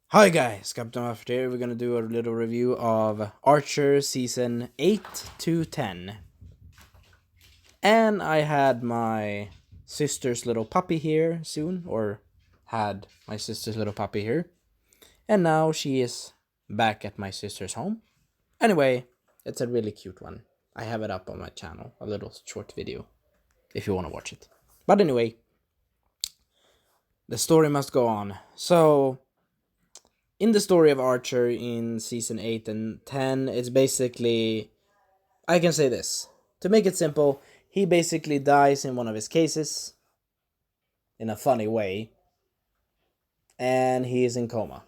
Hi guys, Captain After here. We're gonna do a little review of Archer season 8 to 10. And I had my sister's little puppy here soon, or had my sister's little puppy here. And now she is back at my sister's home. Anyway, it's a really cute one. I have it up on my channel, a little short video, if you want to watch it. But anyway, the story must go on. So, in the story of Archer in season 8 and 10, it's basically, I can say this. To make it simple, he basically dies in one of his cases, in a funny way, and he is in coma.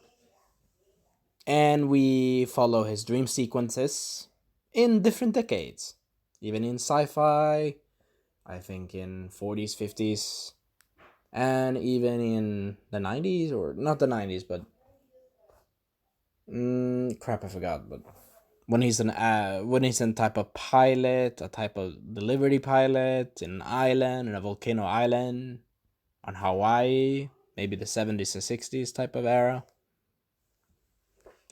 And we follow his dream sequences in different decades, even in sci-fi, I think in 40s, 50s, and even in the 90s, or not the 90s, but crap, I forgot, but when he's an type of pilot, a type of delivery pilot in an island, in a volcano island on Hawaii, maybe the 70s and 60s type of era.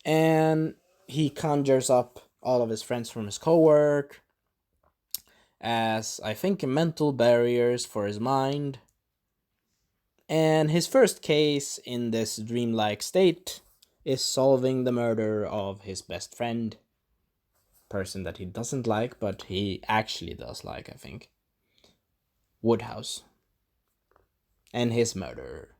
And he conjures up all of his friends from his co-work as, I think, mental barriers for his mind. And his first case in this dreamlike state is solving the murder of his best friend, person that he doesn't like, but he actually does like, I think, Woodhouse, and his murder.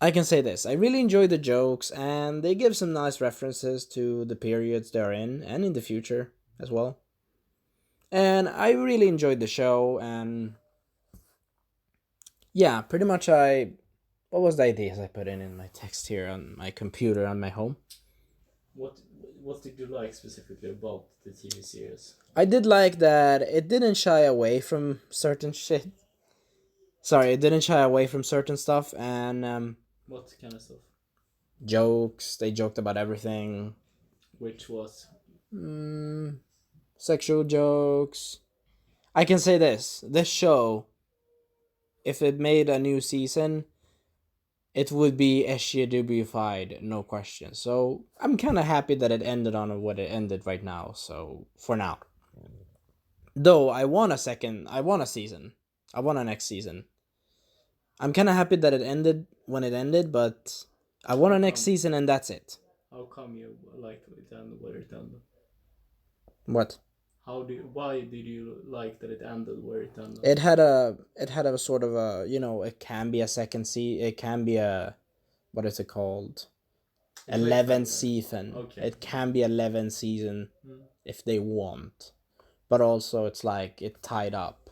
I can say this, I really enjoy the jokes, and they give some nice references to the periods they're in, and in the future as well. And I really enjoyed the show, and yeah, pretty much what was the ideas I put in my text here on my computer on my home? What did you like specifically about the TV series? I did like that it didn't shy away from certain shit. Sorry, it didn't shy away from certain stuff, and What kind of stuff? jokes. They joked about everything. Which was Sexual jokes. I can say this show, if it made a new season, it would be SJWified, no question. So I'm kind of happy that it ended on what it ended right now. So for now, though I want a season. I want a next season. I'm kind of happy that it ended when it ended, but I want a next season, and that's it. How come you liked it and where it ended? What? Why did you like that it ended where it ended? It had a sort of a, it can be a it can be a, what is it called? 11 season. Okay. It can be 11 season if they want. But also it's like it tied up.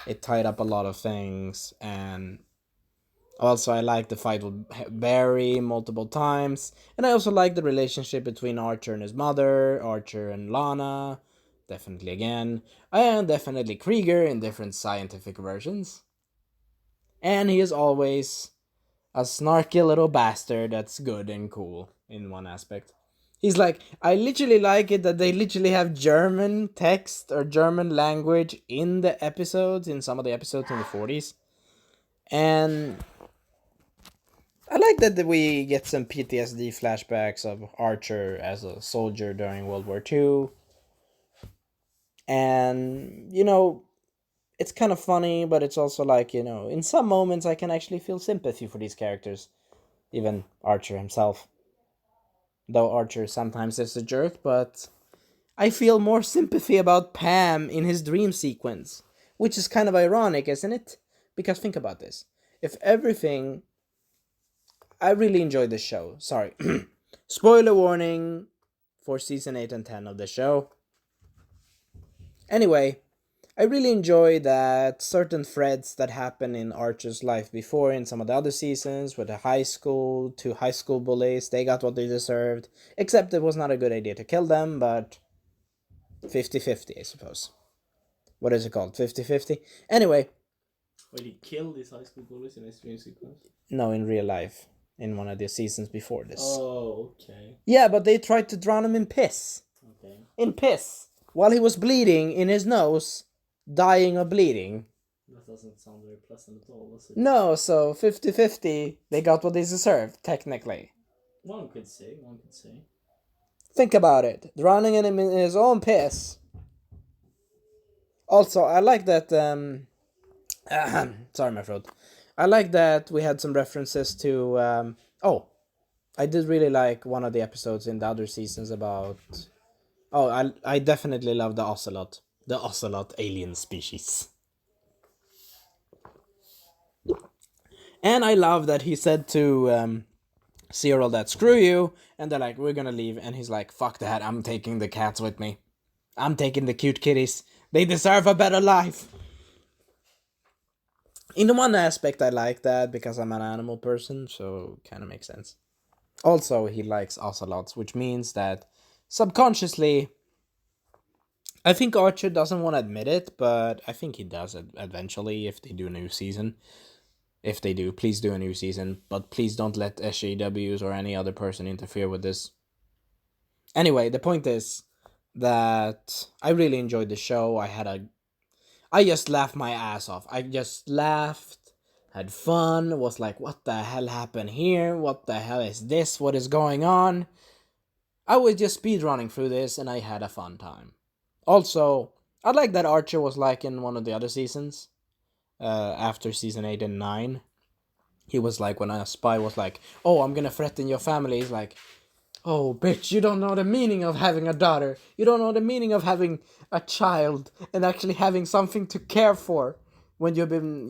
It tied up a lot of things, and also I like the fight with Barry multiple times, and I also like the relationship between Archer and his mother, Archer and Lana, definitely again, and definitely Krieger in different scientific versions. And he is always a snarky little bastard that's good and cool in one aspect. He's like, I literally like it that they literally have German text or German language in the episodes, in some of the episodes in the 40s. And I like that we get some PTSD flashbacks of Archer as a soldier during World War II. And, it's kind of funny, but it's also like, in some moments I can actually feel sympathy for these characters. Even Archer himself. Though Archer sometimes is a jerk, but I feel more sympathy about Pam in his dream sequence. Which is kind of ironic, isn't it? Because think about this. If everything... I really enjoyed this show. Sorry. Spoiler warning for season 8 and 10 of the show. Anyway, I really enjoy that certain threads that happen in Archer's life before in some of the other seasons with the two high school bullies, they got what they deserved. Except it was not a good idea to kill them, but 50-50, I suppose. What is it called? 50-50? Anyway. Wait, he killed these high school bullies in his dream sequence? No, in real life. In one of the seasons before this. Oh, okay. Yeah, but they tried to drown him in piss. Okay. In piss. While he was bleeding in his nose, dying of bleeding. That doesn't sound very pleasant at all, does it? No, so 50-50, they got what they deserved, technically. One could say, one could say. Think about it. Drowning him in his own piss. Also, I like that, sorry, my throat. I like that we had some references to, I did really like one of the episodes in the other seasons about, I definitely love the ocelot. The ocelot alien species. And I love that he said to Cyril that screw you, and they're like, we're gonna leave, and he's like, fuck that, I'm taking the cats with me. I'm taking the cute kitties. They deserve a better life. In one aspect, I like that because I'm an animal person, so kind of makes sense. Also, he likes ocelots, which means that subconsciously, I think Archer doesn't want to admit it, but I think he does it eventually if they do a new season. If they do, please do a new season, but please don't let SJWs or any other person interfere with this. Anyway, the point is that I really enjoyed the show. I just laughed my ass off. I just laughed, had fun, was like, what the hell happened here? What the hell is this? What is going on? I was just speedrunning through this and I had a fun time. Also, I like that Archer was like in one of the other seasons. After season 8 and 9. He was like, when a spy was like, oh, I'm gonna threaten your family. He's like, oh, bitch, you don't know the meaning of having a daughter. You don't know the meaning of having a child and actually having something to care for when you've been,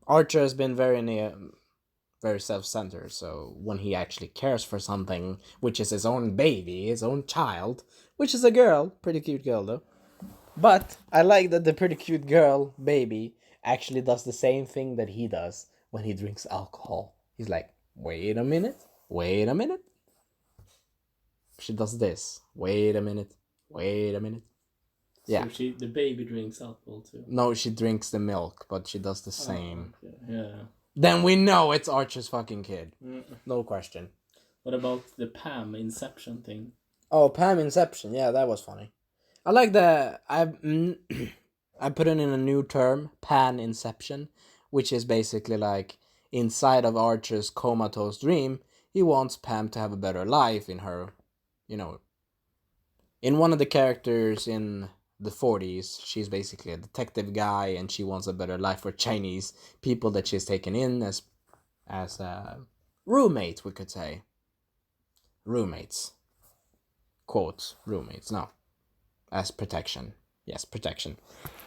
Archer has been very self-centered. So when he actually cares for something, which is his own baby, his own child, which is a girl, pretty cute girl though. But I like that the pretty cute girl, baby, actually does the same thing that he does when he drinks alcohol. He's like, wait a minute. She does this. Wait a minute. Yeah. So the baby drinks alcohol too. No, she drinks the milk, but she does the same. Okay. Yeah. Then we know it's Archer's fucking kid. No question. What about the Pam Inception thing? Oh, Pam Inception. Yeah, that was funny. I like the I put in a new term, Pan Inception, which is basically like inside of Archer's comatose dream, he wants Pam to have a better life in her, in one of the characters in the 40s, she's basically a detective guy and she wants a better life for Chinese people that she's taken in as roommates, we could say. Roommates. Quotes, roommates, no. As protection. Yes, protection.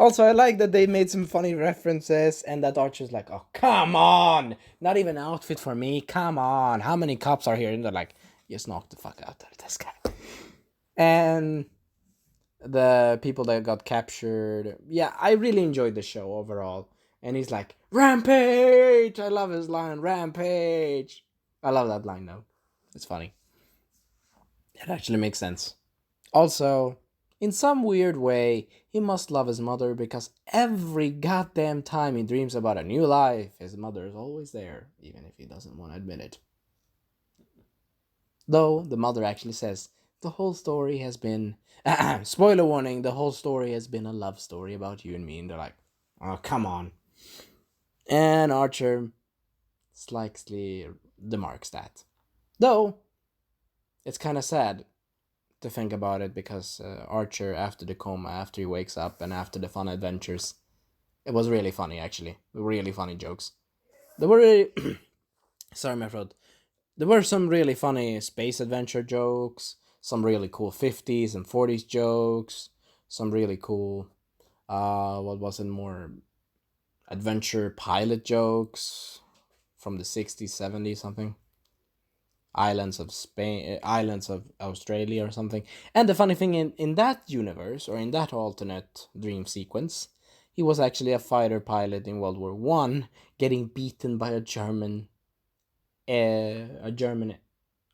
Also, I like that they made some funny references and that Archer's like, oh, come on! Not even an outfit for me, come on! How many cops are here? And they're like, just knock the fuck out of this guy. And the people that got captured. Yeah, I really enjoyed the show overall. And he's like, Rampage! I love his line, Rampage! I love that line though. It's funny. It actually makes sense. Also, in some weird way, he must love his mother because every goddamn time he dreams about a new life, his mother is always there, even if he doesn't want to admit it. Though, the mother actually says, the whole story has been... spoiler warning, the whole story has been a love story about you and me. And they're like, oh, come on. And Archer slightly demarks that. Though, it's kind of sad to think about it because Archer, after the coma, after he wakes up, and after the fun adventures, it was really funny, actually. Really funny jokes. There were really... Sorry, my throat. There were some really funny space adventure jokes, some really cool 50s and 40s jokes, some really cool, what was it, more adventure pilot jokes from the 60s, 70s, something. Islands of Spain, Islands of Australia or something. And the funny thing in that universe, or in that alternate dream sequence, he was actually a fighter pilot in World War One, getting beaten by a German German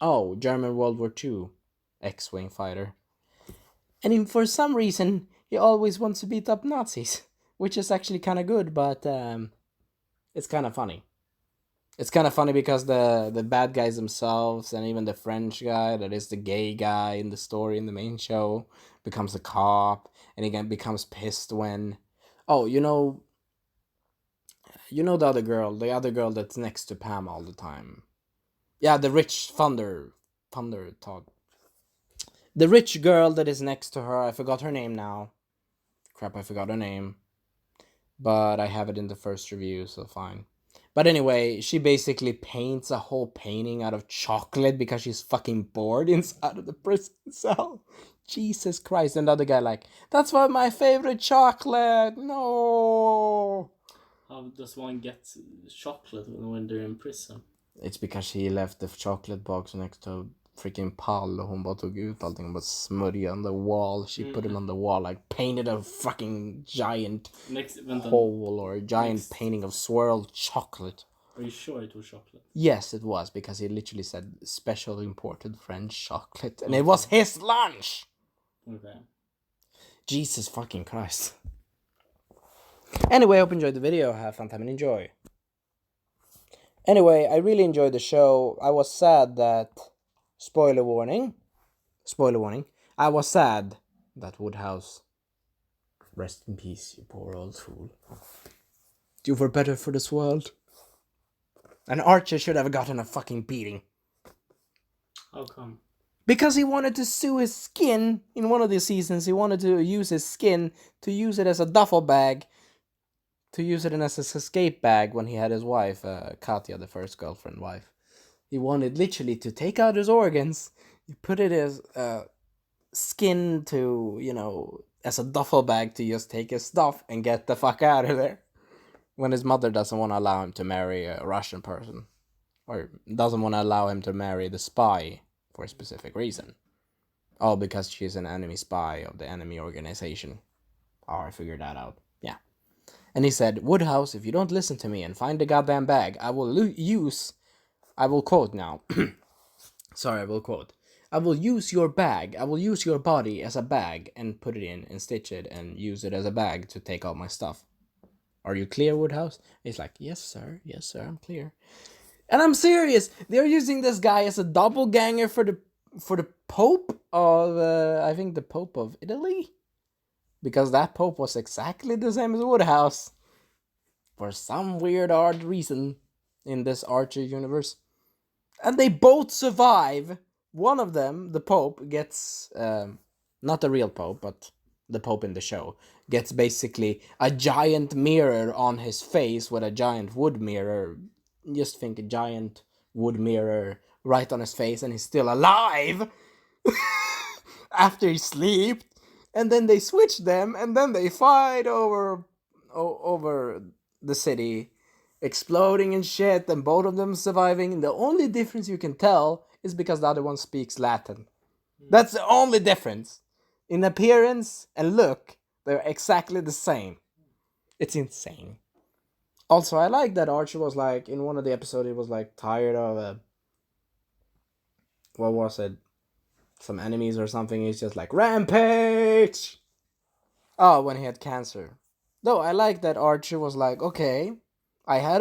World War II X-wing fighter. And for some reason, he always wants to beat up Nazis, which is actually kind of good, but it's kind of funny. It's kind of funny because the bad guys themselves, and even the French guy that is the gay guy in the story in the main show, becomes a cop, and again becomes pissed when, You know the other girl that's next to Pam all the time. Yeah, the rich Thunder Todd. The rich girl that is next to her. I forgot her name now. Crap, I forgot her name. But I have it in the first review, so fine. But anyway, she basically paints a whole painting out of chocolate because she's fucking bored inside of the prison cell. Jesus Christ. And the other guy like, that's what my favorite chocolate. No. How does one get chocolate when they're in prison? It's because she left the chocolate box next to a freaking pall och hon bara tog ut allting och bara smörjade on the wall. She put it on the wall, like painted a fucking giant hole or a giant painting of swirled chocolate. Are you sure it was chocolate? Yes, it was, because he literally said special imported French chocolate, and it was his lunch. Okay. Jesus fucking Christ. Anyway, I hope you enjoyed the video. Have fun time and enjoy. Anyway, I really enjoyed the show. I was sad that... Spoiler warning. I was sad that Woodhouse... Rest in peace, you poor old fool. You were better for this world. And Archer should have gotten a fucking beating. How come? Because he wanted to sue his skin in one of the seasons. He wanted to use his skin to use it as a duffel bag. To use it as his escape bag when he had his wife, Katya, the first girlfriend wife. He wanted literally to take out his organs, put it as skin to, you know, as a duffel bag to just take his stuff and get the fuck out of there. When his mother doesn't want to allow him to marry a Russian person. Or doesn't want to allow him to marry the spy for a specific reason. Oh, because she's an enemy spy of the enemy organization. Oh, I figured that out. Yeah. And he said, Woodhouse, if you don't listen to me and find the goddamn bag, I will quote now. Sorry, I will quote. I will use your bag, I will use your body as a bag and put it in and stitch it and use it as a bag to take all my stuff. Are you clear, Woodhouse? He's like, yes, sir, I'm clear. And I'm serious, they're using this guy as a doppelganger for the Pope of, I think the Pope of Italy? Because that Pope was exactly the same as Woodhouse. For some weird, odd reason in this Archer universe. And they both survive. One of them, the Pope, gets, not the real Pope, but the Pope in the show, gets basically a giant mirror on his face with a giant wood mirror. Just think a giant wood mirror right on his face and he's still alive after he slept. And then they switch them and then they fight over the city, exploding and shit, and both of them surviving. And the only difference you can tell is because the other one speaks Latin. That's the only difference. In appearance and look, they're exactly the same. It's insane. Also, I like that Archer was like, in one of the episodes, he was like tired of, what was it? Some enemies or something. He's just like, rampage! Oh, when he had cancer. Though, I like that Archer was like, okay, I had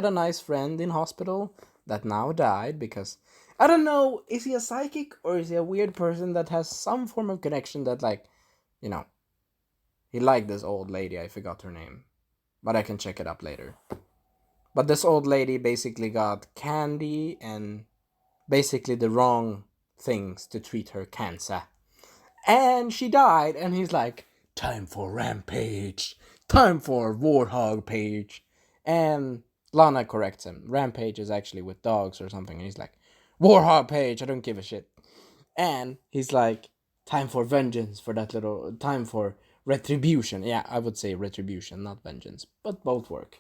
a nice friend in hospital that now died because... I don't know, is he a psychic or is he a weird person that has some form of connection that, like, you know, he liked this old lady, I forgot her name, but I can check it up later. But this old lady basically got candy and basically the wrong things to treat her cancer. And she died, and he's like, time for rampage, time for warthog page. And Lana corrects him, rampage is actually with dogs or something, and he's like, Warhog page, I don't give a shit. And he's like, time for vengeance for that little... Time for retribution. Yeah, I would say retribution, not vengeance. But both work.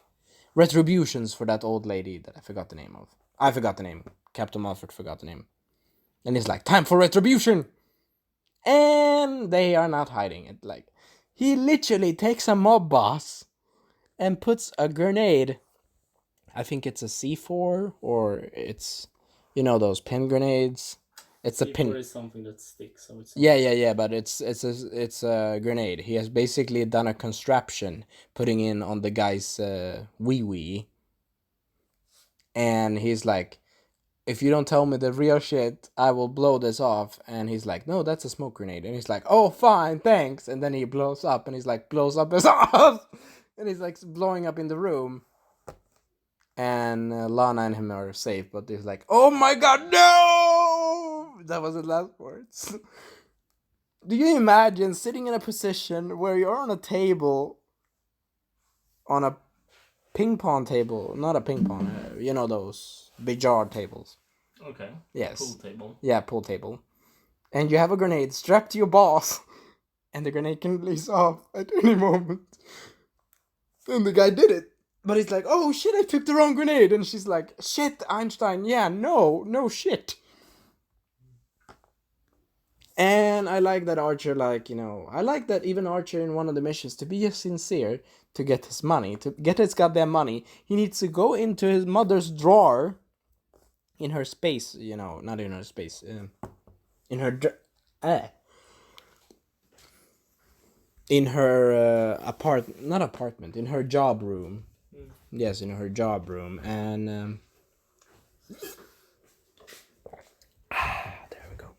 Retributions for that old lady that I forgot the name of. I forgot the name. Captain Mulford forgot the name. And he's like, time for retribution! And they are not hiding it. Like, he literally takes a mob boss and puts a grenade. I think it's a C4 or it's... You know those pin grenades? It's C4 a pin. Is something that sticks. So it's Yeah. But it's a grenade. He has basically done a contraption, putting in on the guy's wee. And he's like, if you don't tell me the real shit, I will blow this off. And he's like, no, that's a smoke grenade. And he's like, oh, fine, thanks. And then he blows up, and he's like, blows up his ass. And he's like blowing up in the room. And Lana and him are safe, but he's like, oh my god, no! That was the last words. Do you imagine sitting in a position where you're on a table, on a ping pong table, not a ping pong, you know those billiard tables. Okay. Yes. Pool table. Yeah, pool table. And you have a grenade strapped to your balls, and the grenade can release off at any moment. And the guy did it. But he's like, oh shit, I took the wrong grenade. And she's like, shit, Einstein, yeah, no shit. And I like that Archer, like, you know, I like that even Archer in one of the missions, to be sincere, to get his money, to get his goddamn money, he needs to go into his mother's drawer in her space, you know, not in her space, in her, in her not apartment, in her job room. Yes, in her job room. And there we go.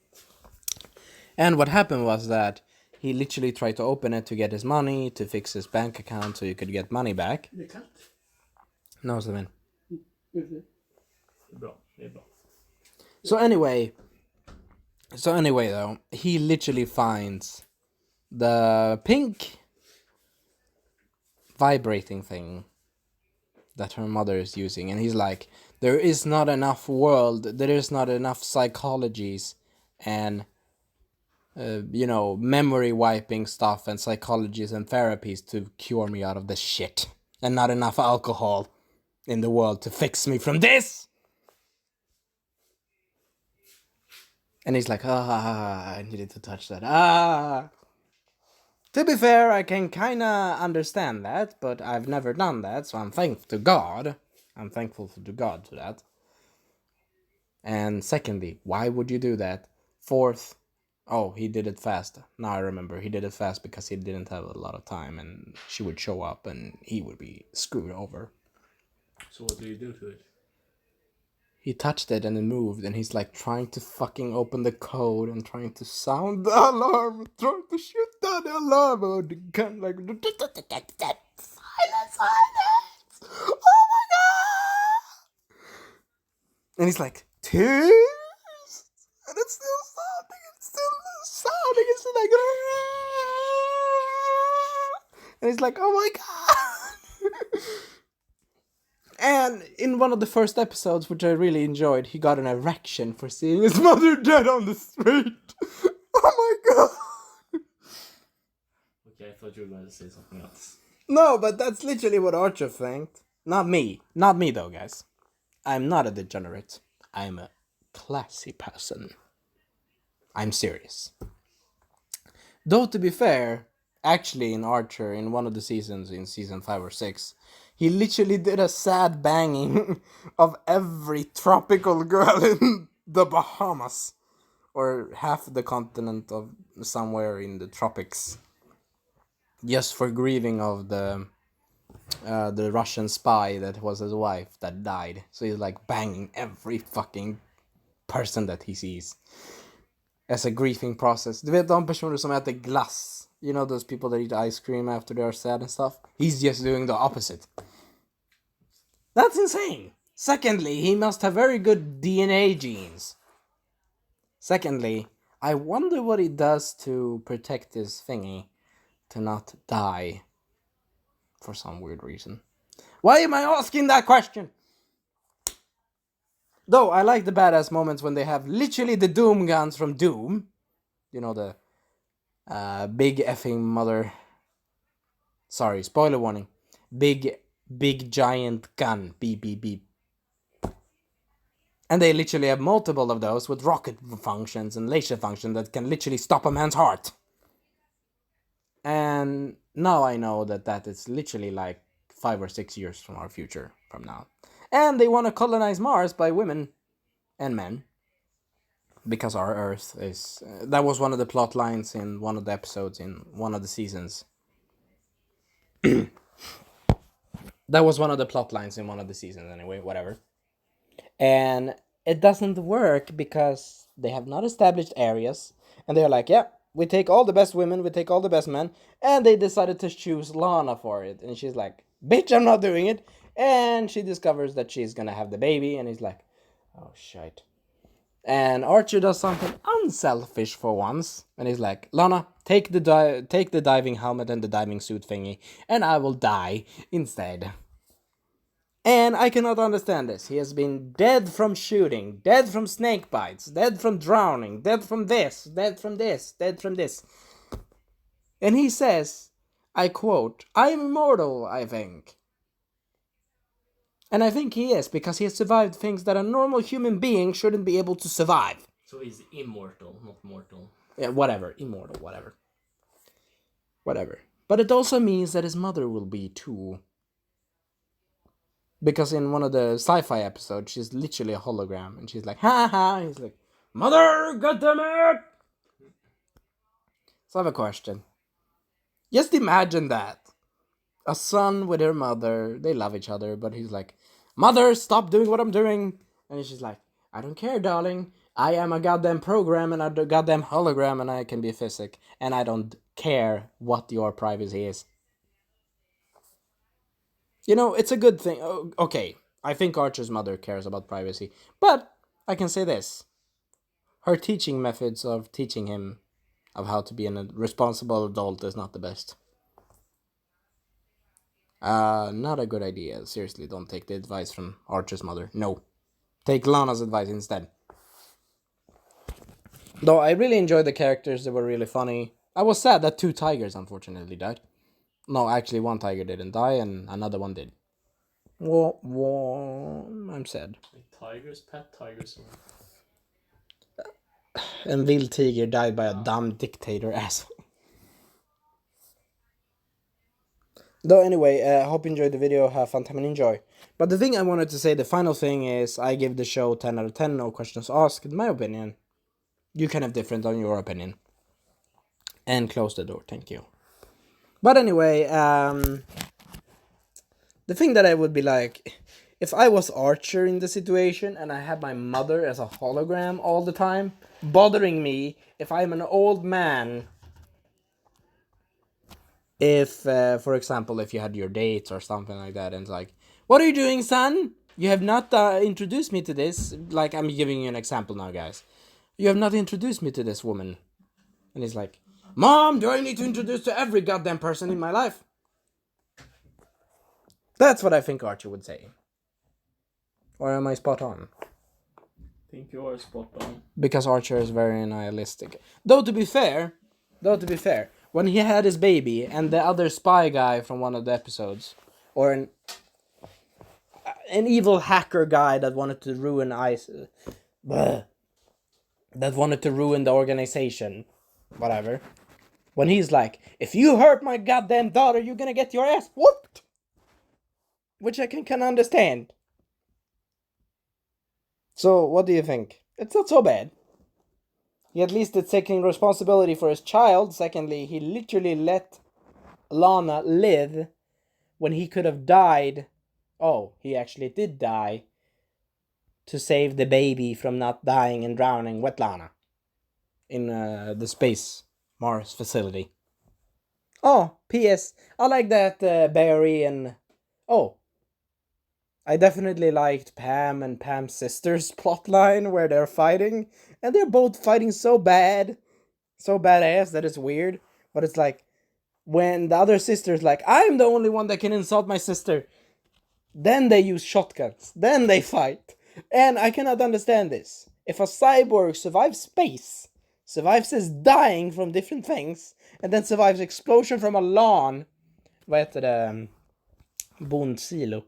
And what happened was that he literally tried to open it to get his money, to fix his bank account so he could get money back. Det är kallt. No, så men. Det är bra. Det är bra. So anyway though, he literally finds the pink vibrating thing that her mother is using, and he's like, there is not enough world, there is not enough psychologies and you know, memory wiping stuff and psychologies and therapies to cure me out of this shit, and not enough alcohol in the world to fix me from this. And he's like, I needed to touch that. To be fair, I can kinda understand that, but I've never done that, so I'm thankful to God. I'm thankful to God for that. And secondly, why would you do that? Fourth, oh, he did it fast. Now I remember, he did it fast because he didn't have a lot of time, and she would show up and he would be screwed over. So what do you do to it? He touched it and it moved, and he's like trying to fucking open the code and trying to sound the alarm, trying to shoot down the alarm, or the gun, like, silence! Oh my god! And he's like, tears? And it's still sounding, it's like, and he's like, oh my god! And in one of the first episodes, which I really enjoyed, he got an erection for seeing his mother dead on the street. Oh my god! Okay, I thought you were going to say something else. No, but that's literally what Archer thanked. Not me. Not me though, guys. I'm not a degenerate. I'm a classy person. I'm serious. Though, to be fair, actually in Archer, in one of the seasons, in season 5 or 6, he literally did a sad banging of every tropical girl in the Bahamas. Or half the continent of somewhere in the tropics. Just for grieving of the Russian spy that was his wife that died. So he's like banging every fucking person that he sees. As a grieving process. Du vet de personer som äter glass. You know those people that eat ice cream after they are sad and stuff? He's just doing the opposite. That's insane. Secondly, he must have very good DNA genes. Secondly, I wonder what he does to protect his thingy to not die for some weird reason. Why am I asking that question? Though I like the badass moments when they have literally the Doom guns from Doom. You know, the big effing mother... Sorry, spoiler warning. Big giant gun. Beep, beep, beep. And they literally have multiple of those with rocket functions and laser function that can literally stop a man's heart. And now I know that is literally like 5 or 6 years from our future from now. And they want to colonize Mars by women and men. Because our Earth is... that was one of the plot lines in one of the episodes in one of the seasons. That was one of the plot lines in one of the seasons anyway, whatever. And it doesn't work because they have not established areas. And they're like, yeah, we take all the best women, we take all the best men, and they decided to choose Lana for it. And she's like, bitch, I'm not doing it. And she discovers that she's gonna have the baby, and he's like, oh shit. And Archer does something unselfish for once, and he's like, Lana, take the diving helmet and the diving suit thingy, and I will die instead. And I cannot understand this. He has been dead from shooting, dead from snake bites, dead from drowning, dead from this, dead from this, dead from this. And he says, I quote, I am immortal, I think. And I think he is, because he has survived things that a normal human being shouldn't be able to survive. So he's immortal, not mortal. Yeah, whatever. Immortal, whatever. Whatever. But it also means that his mother will be too. Because in one of the sci-fi episodes, she's literally a hologram. And she's like, ha ha. And he's like, Mother, goddammit! So I have a question. Just imagine that. A son with her mother, they love each other, but he's like, Mother, stop doing what I'm doing. And she's like, I don't care, darling. I am a goddamn program and a goddamn hologram, and I can be a physic. And I don't care what your privacy is. You know, it's a good thing. Okay, I think Archer's mother cares about privacy. But I can say this. Her teaching methods of teaching him of how to be a responsible adult is not the best. Not a good idea. Seriously, don't take the advice from Archer's mother. No. Take Lana's advice instead. Though I really enjoyed the characters, they were really funny. I was sad that 2 tigers unfortunately died. No, actually 1 tiger didn't die and another one did. I'm sad. Like tigers, pet tigers. And Vild Tiger died by a dumb dictator asshole. Though anyway, I hope you enjoyed the video. Have fun time and enjoy. But the thing I wanted to say, the final thing is, I give the show 10 out of 10, no questions asked, in my opinion. You can have different on your opinion. And close the door, thank you. But anyway, the thing that I would be like, if I was Archer in the situation and I had my mother as a hologram all the time, bothering me, if I'm an old man, if, for example, if you had your dates or something like that, and it's like, what are you doing, son? You have not introduced me to this. Like, I'm giving you an example now, guys. You have not introduced me to this woman. And he's like, Mom, do I need to introduce to every goddamn person in my life? That's what I think Archer would say. Or am I spot on? I think you are spot on. Because Archer is very nihilistic. Though to be fair, when he had his baby and the other spy guy from one of the episodes, or an evil hacker guy that wanted to ruin that wanted to ruin the organization, whatever. When he's like, if you hurt my goddamn daughter, you're gonna get your ass whooped. Which I can understand. So, what do you think? It's not so bad. He at least is taking responsibility for his child. Secondly, he literally let Lana live when he could have died. Oh, he actually did die to save the baby from not dying and drowning with Lana in the Space Mars facility. Oh, P.S. I like that Barry and... Oh, I definitely liked Pam and Pam's sister's plotline where they're fighting. And they're both fighting so bad. So badass that it's weird. But it's like, when the other sister's like, I'm the only one that can insult my sister. Then they use shotguns. Then they fight. And I cannot understand this. If a cyborg survives space, survives his dying from different things, and then survives explosion from a lawn, vad heter det? Bondsilo.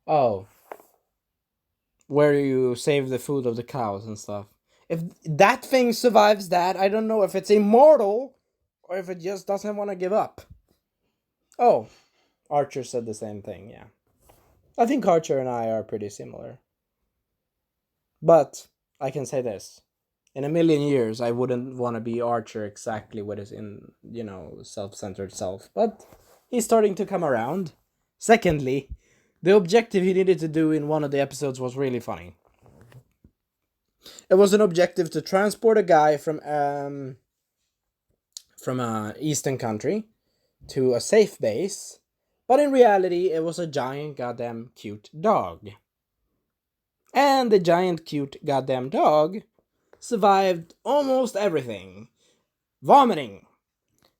Oh. Where you save the food of the cows and stuff. If that thing survives that, I don't know if it's immortal or if it just doesn't want to give up. Oh. Archer said the same thing, yeah. I think Archer and I are pretty similar. But I can say this. In a million years, I wouldn't want to be Archer exactly with his self-centered self. But he's starting to come around. Secondly, the objective he needed to do in one of the episodes was really funny. It was an objective to transport a guy from from a eastern country to a safe base, but in reality it was a giant goddamn cute dog. And the giant cute goddamn dog survived almost everything. Vomiting,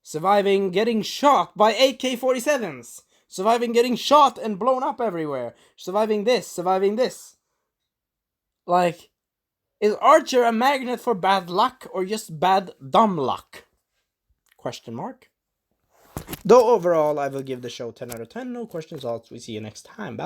surviving getting shot by AK-47s, surviving getting shot and blown up everywhere, surviving this, surviving this. Like, is Archer a magnet for bad luck or just bad dumb luck? Question mark. Though overall, I will give the show 10 out of 10. No questions asked. We see you next time. Bye.